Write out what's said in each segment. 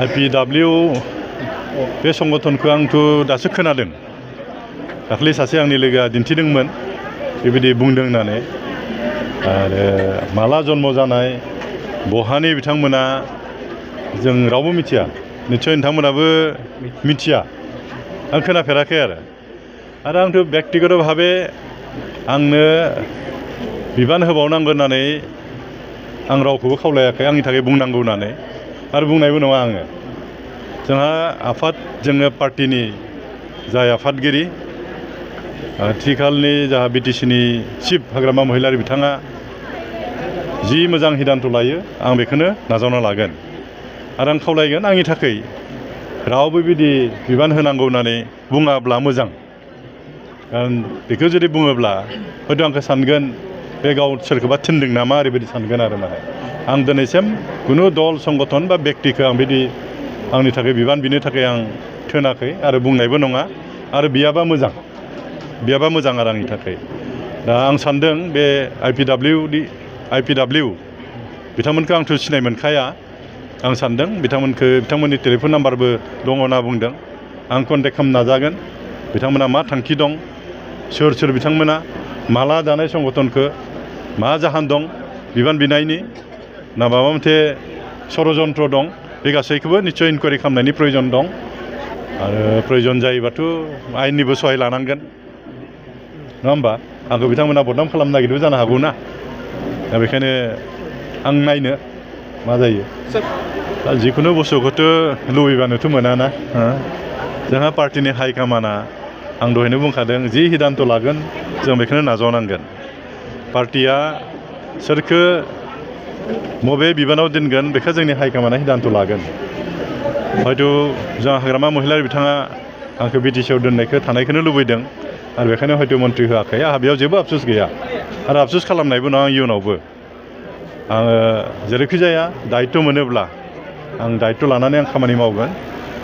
IPW बे संगठनखौ आंथ' दासो खोनादों। दाख्लै सासे आंनि लोगोआ दिन्थिदोंमोन बेबायदि बुंदों होननानै। आरो माला जन्म जानाय बहानि बिथांमोना जों रावबो मिथिया। निस्सय नोंथांमोनाबो मिथिया। आं खोनाफेराखै आरो आंथ' बेक्तिगत भाबे आंनो बिबान होबावनांगौ होननानै आं रावखौबो खावलायाखै आंनि थाखाय बुंनांगौ होननानै आरो बुंनायबो नङा आङो। जोंहा आफाद जोङो पार्टिनि जाय आफादगिरि आथिखालनि जाहा बिटिसिनि चिफ हाग्रामा महिलारि बिथाङा जि मोजां हिदान्त लायो आं बेखौनो नाजावना लागोन आरो आं खावलायगोन आंनि थाखाय रावबो बिदि बिबान होनांगौ होननानै बुङाब्ला मोजां। कारण बेखौ जुदि बुङोब्ला हयथ' आंखौ सानगोन बे गाव सोरखौबा थिनदों नामा ओरैबायदि सानगोन आरो माने आं दिनैसिम खुनु दल संगठन बा बेक्तिखौ आं बिदि आंनि थाखाय बिबान बिनो थाखाय आं थोनाखै आरो बुंनायबो नङा आरो बियाबा मोजां आरो आंनि थाखाय। दा आं सानदों बे IPW बिथांमोनखौ आंथ' सिनाय मोनखाया। आं सानदों बिथांमोननि टेलिफन नाम्बारबो दङ होनना बुंदों। आं कन्टेक्ट खालामनो नाजागोन बिथांमोना मा थांखि दं, सोर बिथांमोना, माला दानाय संगठनखौ, मा जाहोन दं बिबान बिनायनि ना माबा मोनसे षड़यन्त्र दं, बे गासैखौबो निस्सय इनकुवारि खालामनायनि प्रयजन दं। आरो प्रयजन जायोबाथ' आयेननिबो सहाय लानांगोन नङा होमबा? आंखौ बिथांमोना बदनाम खालामनो नागिरदोंबो जानो हागौ ना। दा बेखायनो आं नायनो मा जायो। दा जिखुनु बुस्थुखौथ' लुबैबानोथ' मोनाना। जोंहा पार्टिनि हाइकामाना आं दहायनो बुंखादों जि हिदान्त लागोन जों बेखौनो नाजावनांगोन। पार्टिया सोरखो बबे बिबानाव दोनगोन बेखौ जोंनि हाइकामाना हिदान्त लागोन। हयथ' जों हाग्रामा महिलारि बिथाङा आंखौ बिटिसिआव दोननायखौ थानायखौनो लुबैदों आरो बेखायनो हयथ' मन्थ्रि होआखै। आंहा बेयाव जेबो आफसुस गैया आरो आफसुस खालामनायबो नङा इयुनावबो। आङो जेरैखि जाया दायित्व मोनोब्ला आं दायित्व लानानै आं खामानि मावगोन।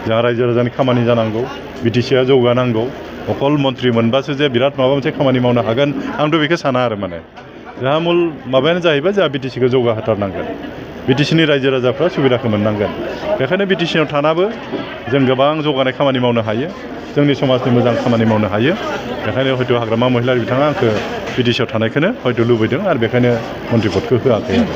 जोंहा रायजो राजानि खामानि जानांगौ, बिटिसिआ जौगानांगौ। अकल मन्थ्रि मोनबासो जे बिराद माबा मोनसे खामानि मावनो हागोन आंथ' बेखौ साना आरो माने। जोंहा मुल माबायानो जाहैबाय जोंहा बिटिसिखौ जौगाहोथारनांगोन। बिटिसिनि रायजो राजाफ्रा सुबिदाखौ मोननांगोन। बेखायनो बिटिसिआव थानाबो जों गोबां जौगानाय खामानि मावनो हायो, जोंनि समाजनि मोजां खामानि मावनो हायो। बेखायनो हयथ' हाग्रामा महिलारि बिथाङा आंखौ बिटिसिआव थानायखौनो हयथ' लुबैदों आरो बेखायनो मन्थ्रि पदखौ होआखै आरो।